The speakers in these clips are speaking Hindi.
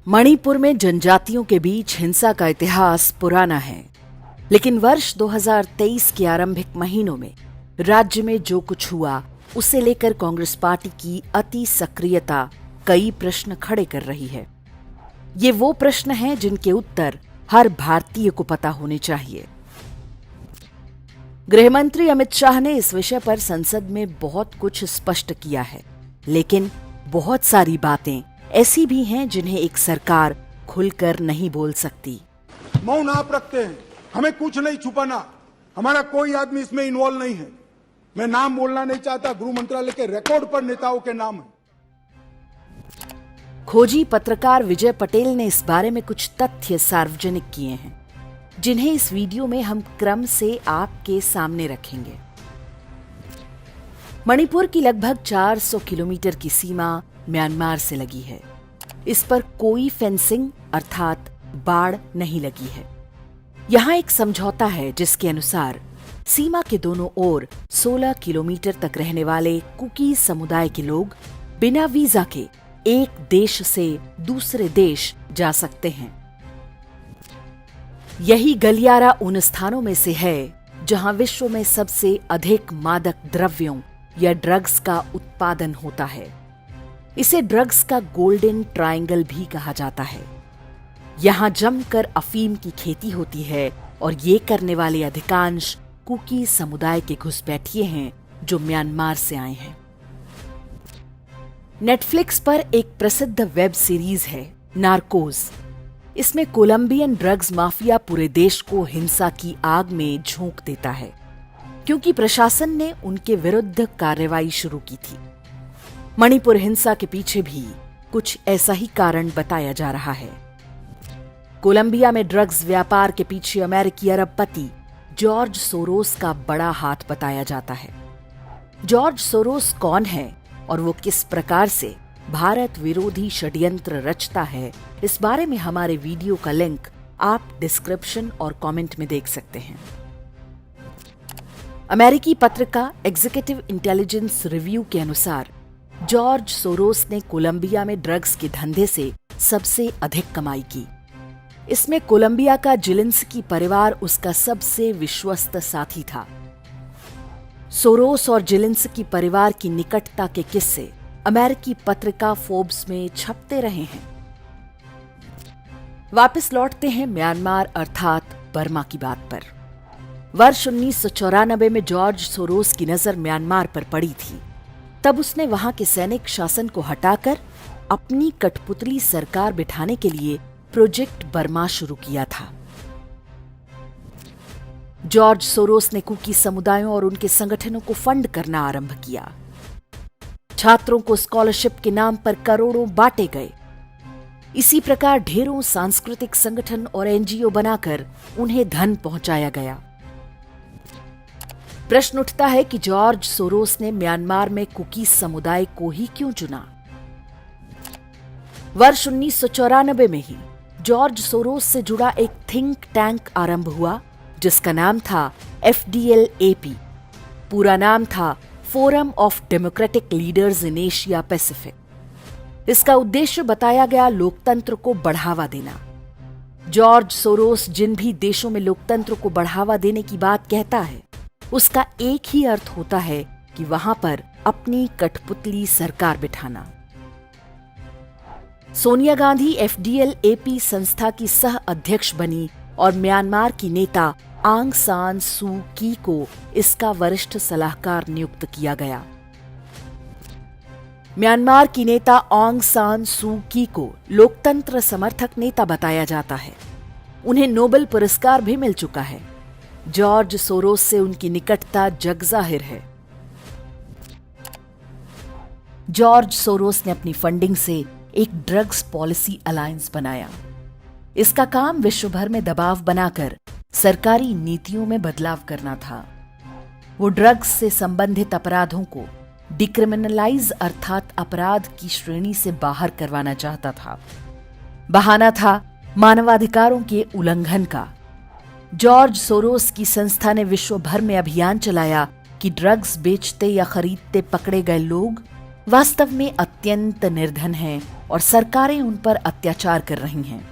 मणिपुर में जनजातियों के बीच हिंसा का इतिहास पुराना है, लेकिन वर्ष 2023 के आरंभिक महीनों में राज्य में जो कुछ हुआ उसे लेकर कांग्रेस पार्टी की अति सक्रियता कई प्रश्न खड़े कर रही है। ये वो प्रश्न हैं जिनके उत्तर हर भारतीय को पता होने चाहिए। गृहमंत्री अमित शाह ने इस विषय पर संसद में बहुत कुछ स्पष्ट किया है, लेकिन बहुत सारी बातें ऐसी भी हैं जिन्हें एक सरकार खुलकर नहीं बोल सकती। मौन आप रखते हैं, हमें कुछ नहीं छुपाना, हमारा कोई आदमी इसमें इन्वॉल्व नहीं है। मैं नाम बोलना नहीं चाहता, गृह मंत्रालय के रिकॉर्ड पर नेताओं के नाम है। खोजी पत्रकार विजय पटेल ने इस बारे में कुछ तथ्य सार्वजनिक किए हैं, जिन्हें इस वीडियो में हम क्रम से आपके सामने रखेंगे। मणिपुर की लगभग 400 किलोमीटर की सीमा म्यांमार से लगी है। इस पर कोई फेंसिंग अर्थात बाड़ नहीं लगी है। यहां एक समझौता है जिसके अनुसार सीमा के दोनों ओर 16 किलोमीटर तक रहने वाले कुकी समुदाय के लोग बिना वीजा के एक देश से दूसरे देश जा सकते हैं। यही गलियारा उन स्थानों में से है जहां विश्व में सबसे अधिक मादक द्रव्यों या ड्रग्स का उत्पादन होता है। इसे ड्रग्स का गोल्डन ट्रायंगल भी कहा जाता है। यहां जमकर अफीम की खेती होती है और ये करने वाले अधिकांश कुकी समुदाय के घुसपैठिए हैं जो म्यांमार से आए हैं। नेटफ्लिक्स पर एक प्रसिद्ध वेब सीरीज है नार्कोज। इसमें कोलंबियन ड्रग्स माफिया पूरे देश को हिंसा की आग में झोंक देता है, क्योंकि प्रशासन ने उनके विरुद्ध कार्रवाई शुरू की थी। मणिपुर हिंसा के पीछे भी कुछ ऐसा ही कारण बताया जा रहा है। कोलंबिया में ड्रग्स व्यापार के पीछे अमेरिकी अरबपति जॉर्ज सोरोस का बड़ा हाथ बताया जाता है। जॉर्ज सोरोस कौन है और वो किस प्रकार से भारत विरोधी षड्यंत्र रचता है, इस बारे में हमारे वीडियो का लिंक आप डिस्क्रिप्शन और कमेंट में देख सकते हैं। अमेरिकी पत्रिका एग्जीक्यूटिव इंटेलिजेंस रिव्यू के अनुसार जॉर्ज सोरोस ने कोलंबिया में ड्रग्स के धंधे से सबसे अधिक कमाई की। इसमें कोलंबिया का जिलिंस्की परिवार उसका सबसे विश्वस्त साथी था। सोरोस और जिलिंस्की परिवार की निकटता के किस्से अमेरिकी पत्रिका फोर्ब्स में छपते रहे हैं। वापस लौटते हैं म्यांमार अर्थात बर्मा की बात पर। वर्ष 1994 में जॉर्ज सोरोस की नजर म्यांमार पर पड़ी थी। तब उसने वहां के सैनिक शासन को हटाकर अपनी कठपुतली सरकार बिठाने के लिए प्रोजेक्ट बर्मा शुरू किया था। जॉर्ज सोरोस ने कुकी समुदायों और उनके संगठनों को फंड करना आरंभ किया। छात्रों को स्कॉलरशिप के नाम पर करोड़ों बांटे गए। इसी प्रकार ढेरों सांस्कृतिक संगठन और एनजीओ बनाकर उन्हें धन पहुंचाया गया। प्रश्न उठता है कि जॉर्ज सोरोस ने म्यांमार में कुकी समुदाय को ही क्यों चुना? वर्ष 1994 में ही जॉर्ज सोरोस से जुड़ा एक थिंक टैंक आरंभ हुआ जिसका नाम था FDLAP। पूरा नाम था forum of democratic leaders in Asia Pacific. इसका उद्देश्य बताया गया लोकतंत्र को बढ़ावा देना। जॉर्ज सोरोस जिन भी देशों में लोकतंत्र को बढ़ावा देने की बात कहता है, उसका एक ही अर्थ होता है कि वहां पर अपनी कठपुतली सरकार बिठाना। सोनिया गांधी FDLAP संस्था की सह अध्यक्ष बनी और म्यांमार की नेता आंग सान सू की को इसका वरिष्ठ सलाहकार नियुक्त किया गया। म्यांमार की नेता आंग सान सू की को लोकतंत्र समर्थक नेता बताया जाता है। उन्हें नोबेल पुरस्कार भी मिल चुका है। जॉर्ज सोरोस से उनकी निकटता जगजाहिर है। जॉर्ज सोरोस ने अपनी फंडिंग से एक ड्रग्स पॉलिसी अलायंस बनाया। इसका काम विश्व भर में दबाव बनाकर सरकारी नीतियों में बदलाव करना था। वो ड्रग्स से संबंधित अपराधों को डिक्रिमिनलाइज अर्थात अपराध की श्रेणी से बाहर करवाना चाहता था। बहाना था मानवाधिकारों के उल्लंघन का। जॉर्ज सोरोस की संस्था ने विश्व भर में अभियान चलाया कि ड्रग्स बेचते या खरीदते पकड़े गए लोग वास्तव में अत्यंत निर्धन हैं और सरकारें उन पर अत्याचार कर रही हैं।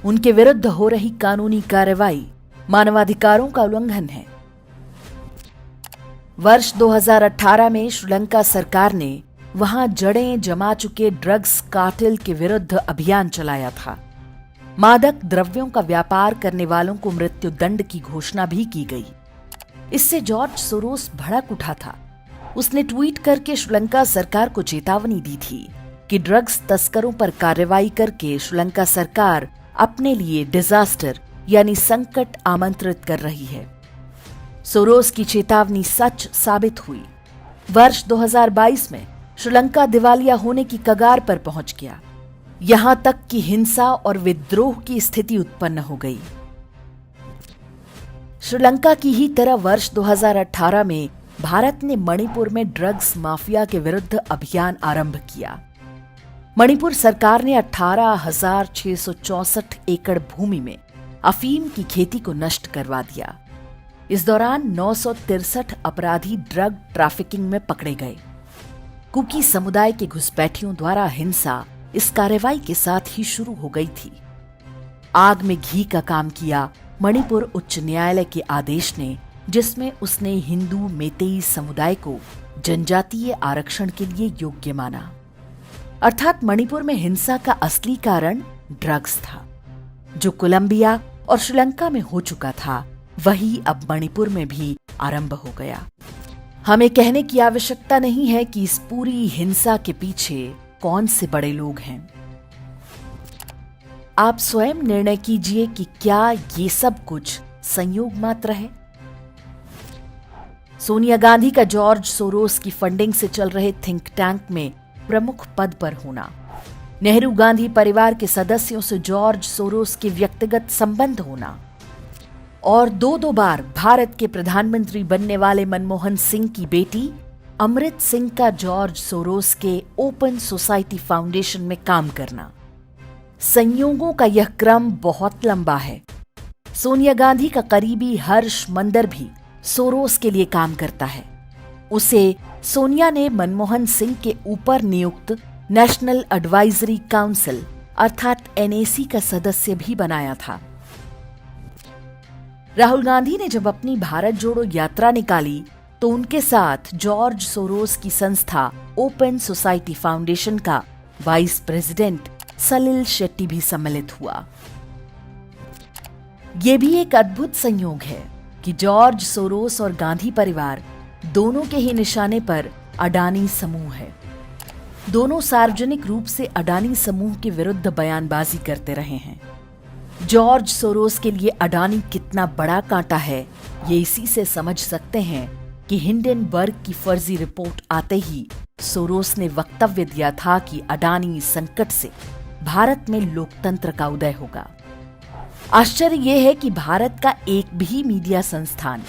उनके विरुद्ध हो रही कानूनी कार्रवाई मानवाधिकारों का उल्लंघन है। वर्ष 2018 में श्रीलंका सरकार ने वहां जड़ें जमा चुके ड्रग्स कार्टेल के विरुद्ध अभियान चलाया था। मादक द्रव्यों का व्यापार करने वालों को मृत्यु दंड की घोषणा भी की गई। इससे जॉर्ज सोरोस भड़क उठा था। उसने ट्वीट करके श्रीलंका सरकार को चेतावनी दी थी कि ड्रग्स तस्करों पर कार्रवाई करके श्रीलंका सरकार अपने लिए डिजास्टर यानी संकट आमंत्रित कर रही है। सोरोस की चेतावनी सच साबित हुई। वर्ष 2022 में श्रीलंका दिवालिया होने की कगार पर पहुंच गया। यहां तक कि हिंसा और विद्रोह की स्थिति उत्पन्न हो गई। श्रीलंका की ही तरह वर्ष 2018 में भारत ने मणिपुर में ड्रग्स माफिया के विरुद्ध अभियान आरंभ किया। मणिपुर सरकार ने 18,664 एकड़ भूमि में अफीम की खेती को नष्ट करवा दिया। इस दौरान 963 अपराधी ड्रग ट्रैफिकिंग में पकड़े गए। कुकी समुदाय के घुसपैठियों द्वारा हिंसा इस कार्रवाई के साथ ही शुरू हो गई थी। आग में घी का काम किया मणिपुर उच्च न्यायालय के आदेश ने, जिसमें उसने हिंदू मेतेई समुदाय को जनजातीय आरक्षण के लिए योग्य माना। अर्थात मणिपुर में हिंसा का असली कारण ड्रग्स था। जो कोलंबिया और श्रीलंका में हो चुका था, वही अब मणिपुर में भी आरंभ हो गया। हमें कहने की आवश्यकता नहीं है कि इस पूरी हिंसा के पीछे कौन से बड़े लोग हैं। आप स्वयं निर्णय कीजिए कि क्या ये सब कुछ संयोग मात्र है। सोनिया गांधी का जॉर्ज सोरोस की फंडिंग से चल रहे थिंक टैंक में प्रमुख पद पर होना, नेहरू गांधी परिवार के सदस्यों से जॉर्ज सोरोस के व्यक्तिगत संबंध होना और दो बार भारत के प्रधानमंत्री बनने वाले मनमोहन सिंह की बेटी अमृत सिंह का जॉर्ज सोरोस के ओपन सोसाइटी फाउंडेशन में काम करना। संयोगों का यह क्रम बहुत लंबा है। सोनिया गांधी का करीबी हर्ष मंदर भी सोरोस के लिए काम करता है। उसे सोनिया ने मनमोहन सिंह के ऊपर नियुक्त नेशनल एडवाइजरी काउंसिल अर्थात एनएसी का सदस्य भी बनाया था। राहुल गांधी ने जब अपनी भारत जोड़ो यात्रा निकाली तो उनके साथ जॉर्ज सोरोस की संस्था ओपन सोसाइटी फाउंडेशन का वाइस प्रेसिडेंट सलिल शेट्टी भी सम्मिलित हुआ। यह भी एक अद्भुत संयोग है कि जॉर्ज सोरोस और गांधी परिवार दोनों के ही निशाने पर अडानी समूह है। दोनों सार्वजनिक रूप से अडानी समूह के विरुद्ध बयानबाजी करते रहे हैं। जॉर्ज सोरोस के लिए अडानी कितना बड़ा कांटा है, ये इसी से समझ सकते हैं कि हिंडनबर्ग की फर्जी रिपोर्ट आते ही सोरोस ने वक्तव्य दिया था कि अडानी संकट से भारत में लोकतंत्र का उदय होगा। आश्चर्य यह है कि भारत का एक भी मीडिया संस्थान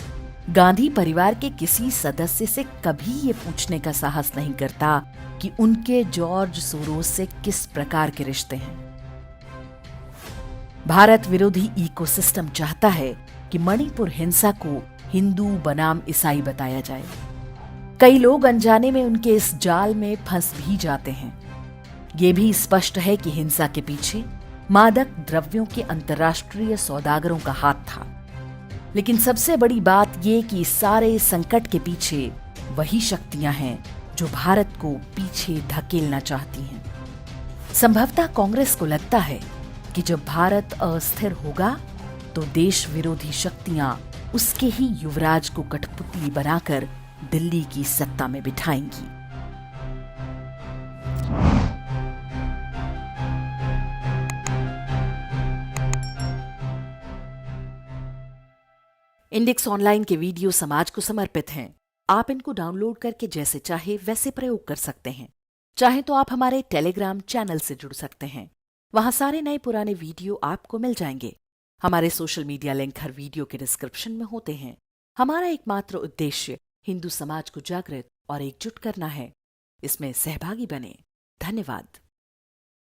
गांधी परिवार के किसी सदस्य से कभी ये पूछने का साहस नहीं करता कि उनके जॉर्ज सोरोस से किस प्रकार के रिश्ते हैं। भारत विरोधी इकोसिस्टम चाहता है कि मणिपुर हिंसा को हिंदू बनाम ईसाई बताया जाए। कई लोग अनजाने में उनके इस जाल में फंस भी जाते हैं। ये भी स्पष्ट है कि हिंसा के पीछे मादक द्रव्यों के अंतर्राष्ट्रीय सौदागरों का हाथ था। लेकिन सबसे बड़ी बात यह कि इस सारे संकट के पीछे वही शक्तियां हैं जो भारत को पीछे धकेलना चाहती हैं। संभवतः कांग्रेस को लगता है कि जब भारत अस्थिर होगा तो देश विरोधी शक्तियां उसके ही युवराज को कठपुतली बनाकर दिल्ली की सत्ता में बिठाएंगी। इंडेक्स ऑनलाइन के वीडियो समाज को समर्पित हैं। आप इनको डाउनलोड करके जैसे चाहे वैसे प्रयोग कर सकते हैं। चाहे तो आप हमारे टेलीग्राम चैनल से जुड़ सकते हैं। वहां सारे नए पुराने वीडियो आपको मिल जाएंगे। हमारे सोशल मीडिया लिंक हर वीडियो के डिस्क्रिप्शन में होते हैं। हमारा एकमात्र उद्देश्य हिंदू समाज को जागृत और एकजुट करना है। इसमें सहभागी बने। धन्यवाद।